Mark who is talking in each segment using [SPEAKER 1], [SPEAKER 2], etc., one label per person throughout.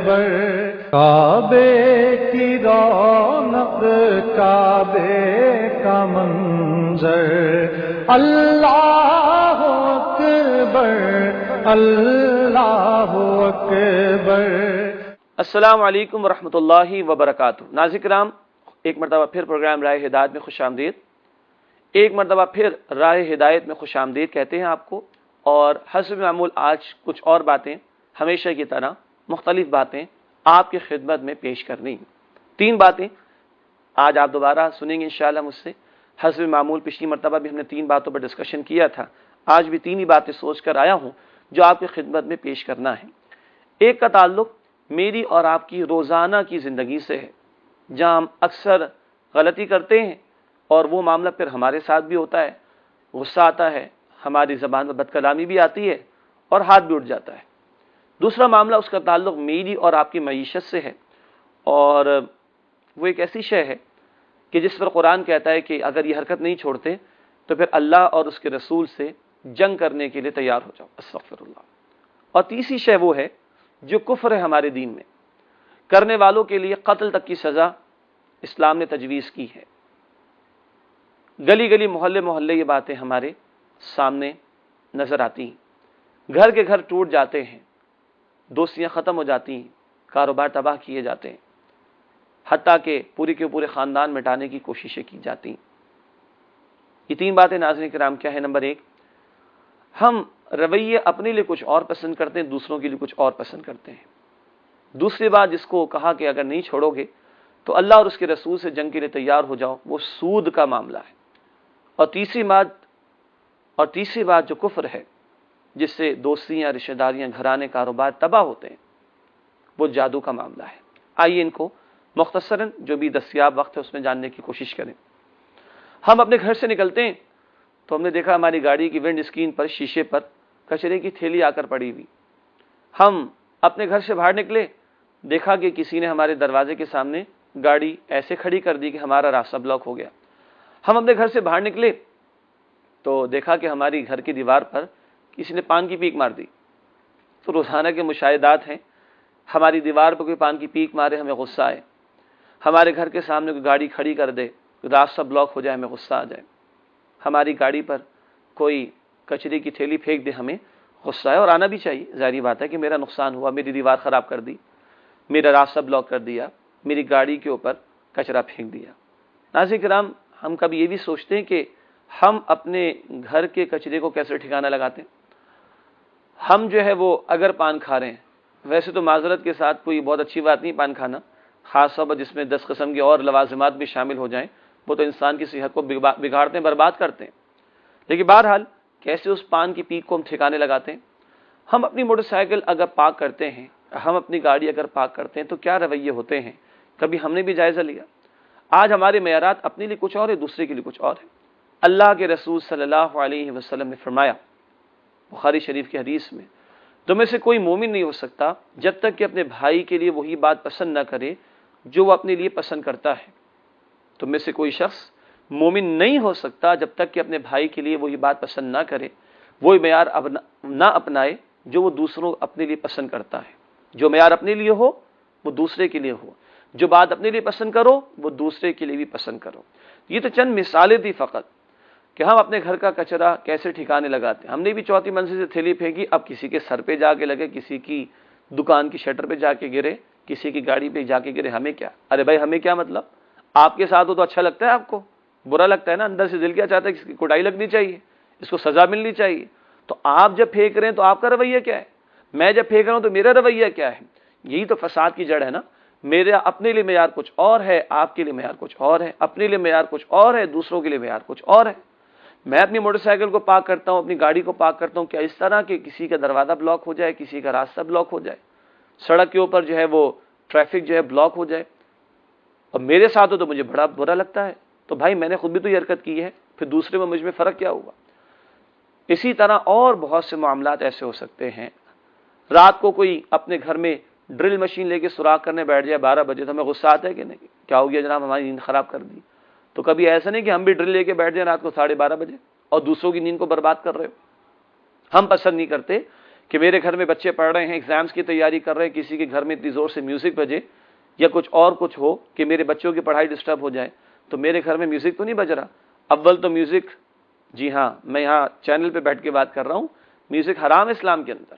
[SPEAKER 1] اکبر، کعبے کی رونق کعبے کا منظر، اللہ اکبر اللہ اکبر۔
[SPEAKER 2] السلام علیکم ورحمۃ اللہ وبرکاتہ۔ ناظرین کرام، ایک مرتبہ پھر پروگرام راہ ہدایت میں خوش آمدید، ایک مرتبہ پھر راہ ہدایت میں خوش آمدید کہتے ہیں آپ کو، اور حسب معمول آج کچھ اور باتیں، ہمیشہ کی طرح مختلف باتیں آپ کی خدمت میں پیش کرنی۔ 3 باتیں آج آپ دوبارہ سنیں گے انشاءاللہ مجھ سے۔ حسب معمول پچھلی مرتبہ بھی ہم نے 3 باتوں پر ڈسکشن کیا تھا، آج بھی 3 ہی باتیں سوچ کر آیا ہوں جو آپ کی خدمت میں پیش کرنا ہے۔ ایک کا تعلق میری اور آپ کی روزانہ کی زندگی سے ہے، جہاں ہم اکثر غلطی کرتے ہیں اور وہ معاملہ پھر ہمارے ساتھ بھی ہوتا ہے، غصہ آتا ہے، ہماری زبان میں بد کلامی بھی آتی ہے اور ہاتھ بھی اٹھ جاتا ہے۔ دوسرا معاملہ اس کا تعلق میری اور آپ کی معیشت سے ہے، اور وہ ایک ایسی شے ہے کہ جس پر قرآن کہتا ہے کہ اگر یہ حرکت نہیں چھوڑتے تو پھر اللہ اور اس کے رسول سے جنگ کرنے کے لیے تیار ہو جاؤ، استغفر اللہ۔ اور تیسری شے وہ ہے جو کفر ہے ہمارے دین میں، کرنے والوں کے لیے قتل تک کی سزا اسلام نے تجویز کی ہے۔ گلی گلی محلے محلے یہ باتیں ہمارے سامنے نظر آتی ہیں، گھر کے گھر ٹوٹ جاتے ہیں، دوستیاں ختم ہو جاتی ہیں، کاروبار تباہ کیے جاتے ہیں، حتیٰ کہ پورے کے پورے خاندان مٹانے کی کوششیں کی جاتی ہیں۔ یہ 3 باتیں ناظرین کرام کیا ہے؟ نمبر 1، ہم رویے اپنے لیے کچھ اور پسند کرتے ہیں، دوسروں کے لیے کچھ اور پسند کرتے ہیں۔ دوسری بات جس کو کہا کہ اگر نہیں چھوڑو گے تو اللہ اور اس کے رسول سے جنگ کے لیے تیار ہو جاؤ، وہ سود کا معاملہ ہے۔ اور تیسری بات جو کفر ہے، جس سے دوستیاں، رشتہ داریاں، گھرانے، کاروبار تباہ ہوتے ہیں، وہ جادو کا معاملہ ہے۔ آئیے ان کو مختصراً جو بھی دستیاب وقت ہے اس میں جاننے کی کوشش کریں۔ ہم اپنے گھر سے نکلتے ہیں تو ہم نے دیکھا ہماری گاڑی کی ونڈ اسکرین پر، شیشے پر کچرے کی تھیلی آ کر پڑی ہوئی۔ ہم اپنے گھر سے باہر نکلے، دیکھا کہ کسی نے ہمارے دروازے کے سامنے گاڑی ایسے کھڑی کر دی کہ ہمارا راستہ بلاک ہو گیا۔ ہم اپنے گھر سے باہر نکلے تو دیکھا کہ ہماری گھر کی دیوار پر کسی نے پان کی پیک مار دی۔ تو روزانہ کے مشاہدات ہیں، ہماری دیوار پر کوئی پان کی پیک مارے ہمیں غصہ آئے، ہمارے گھر کے سامنے کوئی گاڑی کھڑی کر دے، راستہ بلاک ہو جائے، ہمیں غصہ آ جائے، ہماری گاڑی پر کوئی کچرے کی تھیلی پھینک دے، ہمیں غصہ ہے، اور آنا بھی چاہیے، ظاہری بات ہے کہ میرا نقصان ہوا، میری دیوار خراب کر دی، میرا راستہ بلاک کر دیا، میری گاڑی کے اوپر کچرا پھینک دیا۔ ناظرین کرام، ہم کبھی یہ بھی سوچتے ہیں کہ ہم اپنے گھر کے کچرے کو کیسے ٹھکانہ لگاتے ہیں؟ ہم جو ہے وہ اگر پان کھا رہے ہیں، ویسے تو معذرت کے ساتھ کوئی بہت اچھی بات نہیں پان کھانا، خاص طور پر جس میں 10 قسم کے اور لوازمات بھی شامل ہو جائیں، وہ تو انسان کی صحت کو بگاڑتے ہیں، برباد کرتے ہیں۔ لیکن بہرحال کیسے اس پان کی پیک کو ہم ٹھکانے لگاتے ہیں؟ ہم اپنی موٹر سائیکل اگر پارک کرتے ہیں، ہم اپنی گاڑی اگر پارک کرتے ہیں تو کیا رویے ہوتے ہیں؟ کبھی ہم نے بھی جائزہ لیا؟ آج ہمارے معیارات اپنے لیے کچھ اور ہے، دوسرے کے لیے کچھ اور ہے۔ اللہ کے رسول صلی اللہ علیہ وسلم نے فرمایا بخاری شریف کی حدیث میں، تم میں سے کوئی مومن نہیں ہو سکتا جب تک کہ اپنے بھائی کے لیے وہی بات پسند نہ کرے جو وہ اپنے لیے پسند کرتا ہے۔ تم میں سے کوئی شخص مومن نہیں ہو سکتا جب تک کہ اپنے بھائی کے لیے وہی بات پسند نہ کرے، وہی معیار نہ اپنائے جو وہ دوسروں اپنے لیے پسند کرتا ہے۔ جو معیار اپنے لیے ہو وہ دوسرے کے لیے ہو، جو بات اپنے لیے پسند کرو وہ دوسرے کے لیے بھی پسند کرو۔ یہ تو چند مثالیں تھی فقط کہ ہم اپنے گھر کا کچرا کیسے ٹھکانے لگاتے ہیں۔ ہم نے بھی 4تھی منزل سے تھیلی پھینکی، اب کسی کے سر پہ جا کے لگے، کسی کی دکان کی شٹر پہ جا کے گرے، کسی کی گاڑی پہ جا کے گرے، ہمیں کیا؟ ارے بھائی ہمیں کیا مطلب؟ آپ کے ساتھ ہو تو اچھا لگتا ہے، آپ کو برا لگتا ہے نا، اندر سے دل کیا چاہتا ہے کہ اس کی کوٹائی لگنی چاہیے، اس کو سزا ملنی چاہیے۔ تو آپ جب پھینک رہے ہیں تو آپ کا رویہ کیا ہے؟ میں جب پھینک رہا ہوں تو میرا رویہ کیا ہے؟ یہی تو فساد کی جڑ ہے نا۔ میرے اپنے لیے معیار کچھ اور ہے، آپ کے لیے معیار کچھ اور ہے، اپنے لیے معیار کچھ اور ہے، دوسروں کے لیے معیار کچھ اور ہے۔ میں اپنی موٹر سائیکل کو پارک کرتا ہوں، اپنی گاڑی کو پارک کرتا ہوں، کیا اس طرح کہ کسی کا دروازہ بلاک ہو جائے، کسی کا راستہ بلاک ہو جائے، سڑک کے اوپر جو ہے وہ ٹریفک جو ہے بلاک ہو جائے، اور میرے ساتھ ہو تو مجھے بڑا برا لگتا ہے؟ تو بھائی میں نے خود بھی تو یہ حرکت کی ہے، پھر دوسرے میں مجھ میں فرق کیا ہوا؟ اسی طرح اور بہت سے معاملات ایسے ہو سکتے ہیں۔ رات کو کوئی اپنے گھر میں ڈرل مشین لے کے سوراخ کرنے بیٹھ جائے 12 بجے، تو ہمیں غصہ آتا ہے کہ نہیں؟ کیا ہو گیا جناب، ہماری نیند خراب کر دی؟ تو کبھی ایسا نہیں کہ ہم بھی ڈرل لے کے بیٹھ جائیں رات کو 12:30 بجے اور دوسروں کی نیند کو برباد کر رہے ہو۔ ہم پسند نہیں کرتے کہ میرے گھر میں بچے پڑھ رہے ہیں، ایگزامز کی تیاری کر رہے ہیں، کسی کے گھر میں اتنی زور سے میوزک بجے یا کچھ ہو کہ میرے بچوں کی پڑھائی ڈسٹرب ہو جائے، تو میرے گھر میں میوزک تو نہیں بج رہا. اول تو میوزک، جی ہاں میں یہاں چینل پہ بیٹھ کے بات کر رہا ہوں، میوزک حرام ہے اسلام کے اندر.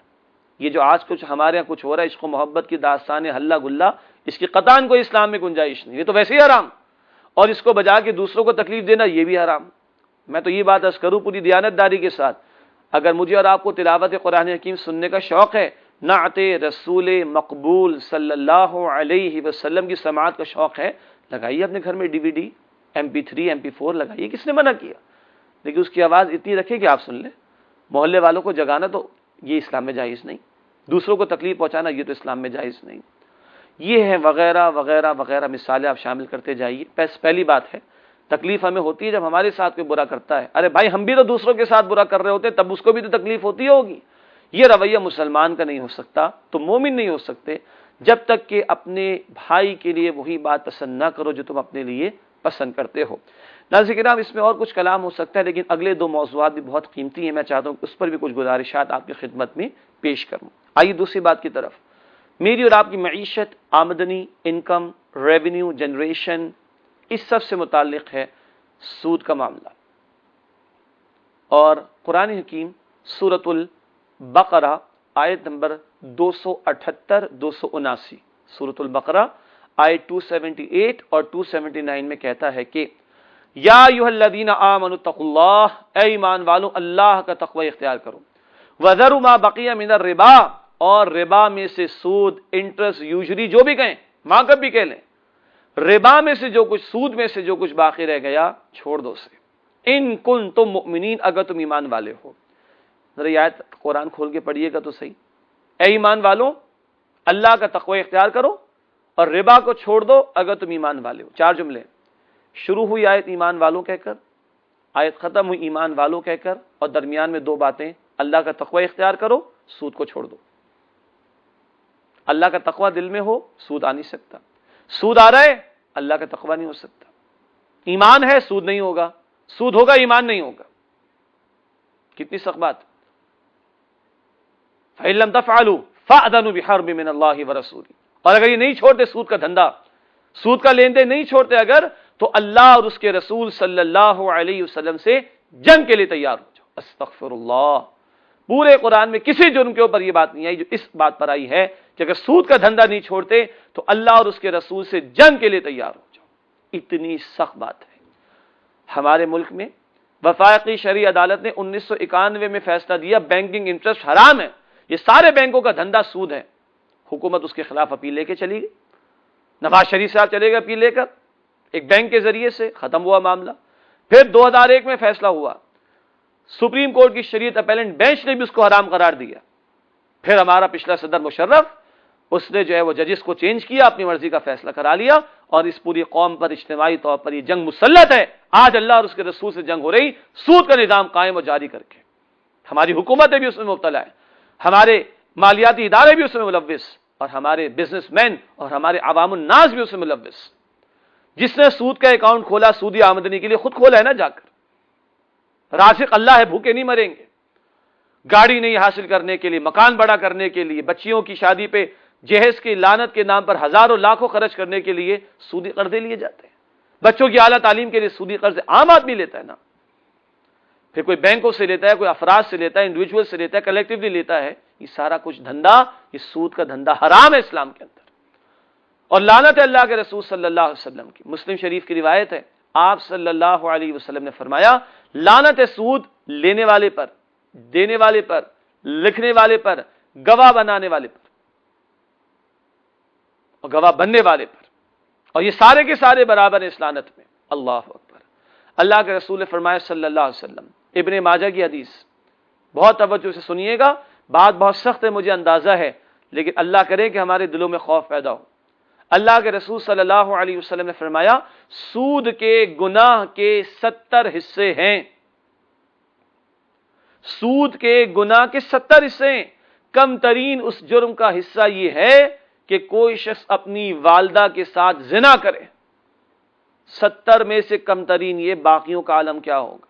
[SPEAKER 2] یہ جو آج کچھ ہمارے یہاں کچھ ہو رہا ہے، عشق و محبت کی داستان ہلہ گلہ، اس کی قطعاً کوئی اسلام میں گنجائش نہیں. یہ تو ویسے ہی حرام، اور اس کو بجا کے دوسروں کو تکلیف دینا یہ بھی حرام. میں تو یہ بات عرض کروں پوری دیانت داری کے ساتھ، اگر مجھے اور آپ کو تلاوت قرآن حکیم سننے کا شوق ہے، نعت رسول مقبول صلی اللہ علیہ وسلم کی سماعت کا شوق ہے، لگائیے اپنے گھر میں DVD MP3 MP4 لگائیے، کس نے منع کیا؟ لیکن اس کی آواز اتنی رکھے کہ آپ سن لیں. محلے والوں کو جگانا تو یہ اسلام میں جائز نہیں، دوسروں کو تکلیف پہنچانا یہ تو اسلام میں جائز نہیں. یہ ہے وغیرہ وغیرہ وغیرہ مثالیں آپ شامل کرتے جائیے. پہلی بات ہے تکلیف ہمیں ہوتی ہے جب ہمارے ساتھ کوئی برا کرتا ہے. ارے بھائی ہم بھی تو دوسروں کے ساتھ برا کر رہے ہوتے، تب اس کو بھی تو تکلیف ہوتی ہوگی. یہ رویہ مسلمان کا نہیں ہو سکتا، تو مومن نہیں ہو سکتے جب تک کہ اپنے بھائی کے لیے وہی بات پسند نہ کرو جو تم اپنے لیے پسند کرتے ہو. ناظرین کرام، اس میں اور کچھ کلام ہو سکتا ہے، لیکن اگلے دو موضوعات بھی بہت قیمتی ہیں. میں چاہتا ہوں کہ اس پر بھی کچھ گزارشات آپ کی خدمت میں پیش کروں. آئیے دوسری بات کی طرف. میری اور آپ کی معیشت، آمدنی، انکم، ریونیو جنریشن، اس سب سے متعلق ہے سود کا معاملہ. اور قرآن حکیم سورۃ البقرہ آیت نمبر 278 279، سورۃ البقرہ آیت 278 اور 279 میں کہتا ہے کہ یا ایھا الذین آمنوا اتقوا اللہ، اے ایمان والو اللہ کا تقوی اختیار کرو. وذروا ما بقی من الربا، اور ربا میں سے سود، انٹرسٹ، یوزری جو بھی کہیں، ماں کب بھی کہہ لیں، ربا میں سے جو کچھ، سود میں سے جو کچھ باقی رہ گیا چھوڑ دو اسے. ان کنتم مؤمنین، اگر تم ایمان والے ہو. ذرا یہ آیت قرآن کھول کے پڑھیے گا تو صحیح. اے ایمان والو اللہ کا تقوی اختیار کرو اور ربا کو چھوڑ دو اگر تم ایمان والے ہو. 4 جملے. شروع ہوئی آیت ایمان والوں کہہ کر، آیت ختم ہوئی ایمان والوں کہہ کر، اور درمیان میں 2 باتیں، اللہ کا تقوی اختیار کرو، سود کو چھوڑ دو. اللہ کا تقوی دل میں ہو، سود آ نہیں سکتا. سود آ رہا ہے، اللہ کا تقوی نہیں ہو سکتا. ایمان ہے، سود نہیں ہوگا. سود ہوگا، ایمان نہیں ہوگا. کتنی سخت بات. فَإِن لَّمْ تَفْعَلُوا فَأْذَنُوا بِحَرْبٍ مِّنَ اللَّهِ وَرَسُولِهِ. اور اگر یہ نہیں چھوڑتے سود کا دھندا، سود کا لین دین نہیں چھوڑتے اگر، تو اللہ اور اس کے رسول صلی اللہ علیہ وسلم سے جنگ کے لیے تیار ہو جاؤ. استغفر اللہ. پورے قرآن میں کسی جرم کے اوپر یہ بات نہیں آئی جو اس بات پر آئی ہے کہ اگر سود کا دھندا نہیں چھوڑتے تو اللہ اور اس کے رسول سے جنگ کے لیے تیار ہو جاؤ. اتنی سخت بات ہے. ہمارے ملک میں وفاقی شرعی عدالت نے 1991 میں فیصلہ دیا بینکنگ انٹرسٹ حرام ہے. یہ سارے بینکوں کا دھندا سود ہے. حکومت اس کے خلاف اپیل لے کے چلی گئی. نواز شریف صاحب چلے گئے اپیل لے کر، ایک بینک کے ذریعے سے ختم ہوا معاملہ. پھر 2001 میں فیصلہ ہوا، سپریم کورٹ کی شریعت اپیلنٹ بینچ نے بھی اس کو حرام قرار دیا. پھر ہمارا پچھلا صدر مشرف، اس نے جو ہے وہ ججز کو چینج کیا، اپنی مرضی کا فیصلہ کرا لیا، اور اس پوری قوم پر اجتماعی طور پر یہ جنگ مسلط ہے. آج اللہ اور اس کے رسول سے جنگ ہو رہی، سود کا نظام قائم اور جاری کر کے. ہماری حکومتیں بھی اس میں مبتلا ہے، ہمارے مالیاتی ادارے بھی اس میں ملوث، اور ہمارے بزنس مین اور ہمارے عوام الناس بھی اس میں ملوث. جس نے سود کا اکاؤنٹ کھولا سودی آمدنی کے لیے، خود کھولا ہے نا جا کر. رازق اللہ ہے، بھوکے نہیں مریں گے. گاڑی نہیں حاصل کرنے کے لیے، مکان بڑا کرنے کے لیے، بچیوں کی شادی پہ جہیز کی لعنت کے نام پر ہزاروں لاکھوں خرچ کرنے کے لیے سودی قرضے لیے جاتے ہیں. بچوں کی اعلیٰ تعلیم کے لیے سودی قرض عام آدمی لیتا ہے نا. پھر کوئی بینکوں سے لیتا ہے، کوئی افراد سے لیتا ہے، انڈیویجول سے لیتا ہے، کلیکٹیولی لیتا ہے. یہ سارا کچھ دھندا، یہ سود کا دھندا حرام ہے اسلام کے اندر. اور لعنت ہے اللہ کے رسول صلی اللہ علیہ وسلم کی. مسلم شریف کی روایت ہے، آپ صلی اللہ علیہ وسلم نے فرمایا، لعنت ہے سود لینے والے پر، دینے والے پر، لکھنے والے پر، گواہ بنانے والے پر اور گواہ بننے والے پر. اور یہ سارے کے سارے برابر ہیں اس لعنت میں. اللہ اکبر. اللہ کے رسول نے فرمایا صلی اللہ علیہ وسلم، ابن ماجہ کی حدیث، بہت توجہ سے سنیے گا، بات بہت سخت ہے مجھے اندازہ ہے، لیکن اللہ کرے کہ ہمارے دلوں میں خوف پیدا ہو. اللہ کے رسول صلی اللہ علیہ وسلم نے فرمایا، سود کے گناہ کے 70 حصے ہیں. سود کے گناہ کے 70 حصے ہیں. کم ترین اس جرم کا حصہ یہ ہے کہ کوئی شخص اپنی والدہ کے ساتھ زنا کرے. 70 میں سے کم ترین یہ، باقیوں کا عالم کیا ہوگا.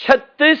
[SPEAKER 2] 36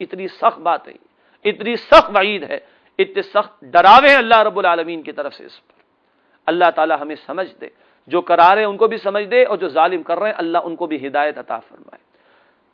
[SPEAKER 2] اتنی سخت بات ہے، اتنی سخت وعید ہے، اتنے سخت ڈراوے ہیں اللہ رب العالمین کی طرف سے اس پر۔ اللہ تعالی ہمیں سمجھ دے، جو کرا رہے ہیں ان کو بھی سمجھ دے، اور جو ظالم کر رہے ہیں اللہ ان کو بھی ہدایت عطا فرمائے۔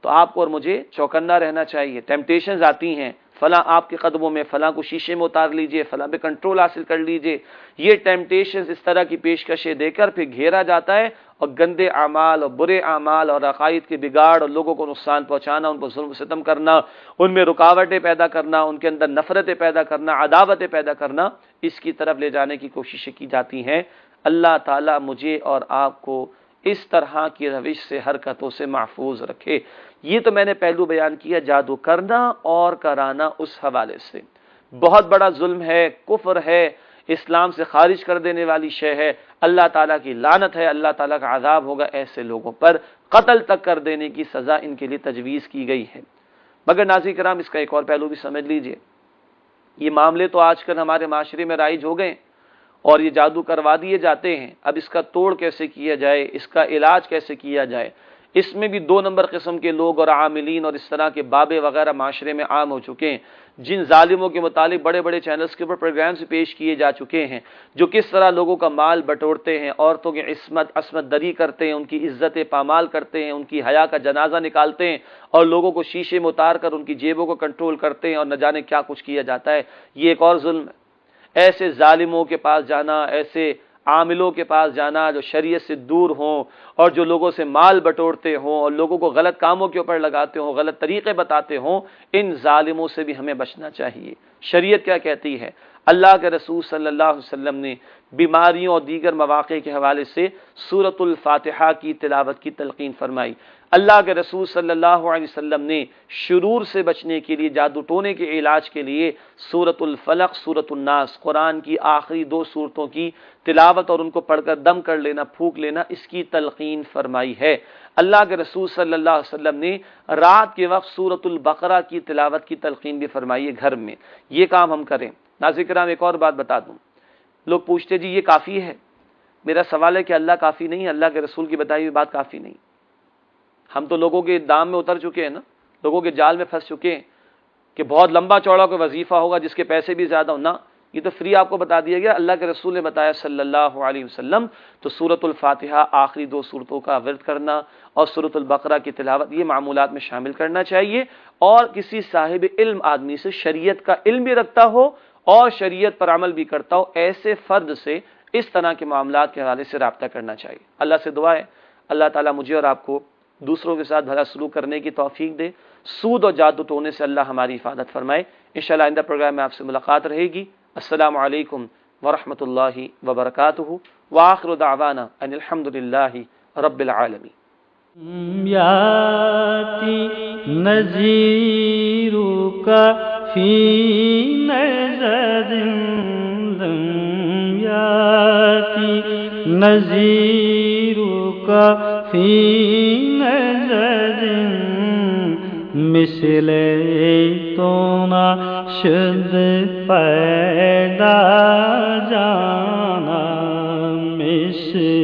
[SPEAKER 2] تو آپ کو اور مجھے چوکنا رہنا چاہیے۔ ٹیمپٹیشنز آتی ہیں، فلاں آپ کے قدموں میں، فلاں کو شیشے میں اتار لیجئے، فلاں پہ کنٹرول حاصل کر لیجئے۔ یہ ٹیمپٹیشنز اس طرح کی پیشکشیں دے کر پھر گھیرا جاتا ہے، اور گندے اعمال اور برے اعمال اور عقائد کے بگاڑ اور لوگوں کو نقصان پہنچانا، ان پر ظلم و ستم کرنا، ان میں رکاوٹیں پیدا کرنا، ان کے اندر نفرتیں پیدا کرنا، عداوتیں پیدا کرنا، اس کی طرف لے جانے کی کوششیں کی جاتی ہیں۔ اللہ تعالیٰ مجھے اور آپ کو اس طرح کی روش سے، حرکتوں سے محفوظ رکھے۔ یہ تو میں نے پہلو بیان کیا جادو کرنا اور کرانا، اس حوالے سے بہت بڑا ظلم ہے، کفر ہے، اسلام سے خارج کر دینے والی شے ہے، اللہ تعالیٰ کی لعنت ہے، اللہ تعالیٰ کا عذاب ہوگا ایسے لوگوں پر، قتل تک کر دینے کی سزا ان کے لیے تجویز کی گئی ہے۔ مگر ناظرین کرام، اس کا ایک اور پہلو بھی سمجھ لیجئے، یہ معاملے تو آج کل ہمارے معاشرے میں رائج ہو گئے اور یہ جادو کروا دیے جاتے ہیں۔ اب اس کا توڑ کیسے کیا جائے، اس کا علاج کیسے کیا جائے، اس میں بھی دو نمبر قسم کے لوگ اور عاملین اور اس طرح کے بابے وغیرہ معاشرے میں عام ہو چکے ہیں، جن ظالموں کے متعلق بڑے بڑے چینلز کے اوپر پروگرامز پیش کیے جا چکے ہیں، جو کس طرح لوگوں کا مال بٹورتے ہیں، عورتوں کی عصمت دری کرتے ہیں، ان کی عزت پامال کرتے ہیں، ان کی حیا کا جنازہ نکالتے ہیں، اور لوگوں کو شیشے میں اتار کر ان کی جیبوں کو کنٹرول کرتے ہیں، اور نہ جانے کیا کچھ کیا جاتا ہے۔ یہ ایک اور ظلم ہے۔ ایسے ظالموں کے پاس جانا، ایسے عاملوں کے پاس جانا جو شریعت سے دور ہوں اور جو لوگوں سے مال بٹورتے ہوں اور لوگوں کو غلط کاموں کے اوپر لگاتے ہوں، غلط طریقے بتاتے ہوں، ان ظالموں سے بھی ہمیں بچنا چاہیے۔ شریعت کیا کہتی ہے؟ اللہ کے رسول صلی اللہ علیہ وسلم نے بیماریوں اور دیگر مواقع کے حوالے سے سورۃ الفاتحہ کی تلاوت کی تلقین فرمائی۔ اللہ کے رسول صلی اللہ علیہ وسلم نے شرور سے بچنے کے لیے، جادو ٹونے کے علاج کے لیے سورۃ الفلق، سورۃ الناس، قرآن کی آخری دو سورتوں کی تلاوت اور ان کو پڑھ کر دم کر لینا، پھونک لینا، اس کی تلقین فرمائی ہے۔ اللہ کے رسول صلی اللہ علیہ وسلم نے رات کے وقت سورۃ البقرہ کی تلاوت کی تلقین بھی فرمائی ہے گھر میں۔ یہ کام ہم کریں۔ ناظرین کرام، ایک اور بات بتا دوں، لوگ پوچھتے جی یہ کافی ہے؟ میرا سوال ہے کہ اللہ کافی نہیں ہے، اللہ کے رسول کی بتائی ہوئی بات کافی نہیں۔ ہم تو لوگوں کے دام میں اتر چکے ہیں نا، لوگوں کے جال میں پھنس چکے ہیں کہ بہت لمبا چوڑا کوئی وظیفہ ہوگا جس کے پیسے بھی زیادہ ہوں۔ نہ، یہ تو فری آپ کو بتا دیا گیا، اللہ کے رسول نے بتایا صلی اللہ علیہ وسلم۔ تو سورۃ الفاتحہ آخری دو سورتوں کا ورد کرنا اور سورۃ البقرہ کی تلاوت یہ معمولات میں شامل کرنا چاہیے، اور کسی صاحب علم آدمی سے، شریعت کا علم بھی رکھتا ہو اور شریعت پر عمل بھی کرتا ہو، ایسے فرد سے اس طرح کے معاملات کے حوالے سے رابطہ کرنا چاہیے۔ اللہ سے دعا ہے اللہ تعالیٰ مجھے اور آپ کو دوسروں کے ساتھ بھلا سلوک کرنے کی توفیق دے، سود اور جادو ٹونے سے اللہ ہماری حفاظت فرمائے۔ انشاءاللہ آئندہ پروگرام میں آپ سے ملاقات رہے گی۔ السلام علیکم ورحمۃ اللہ وبرکاتہ، وآخر دعوانا ان الحمد للہ رب العالمین۔
[SPEAKER 1] یاتی نذیرک فی نظر یاتی نذیرک فی نظر مثل تو نہ شد پیدا جانا مثل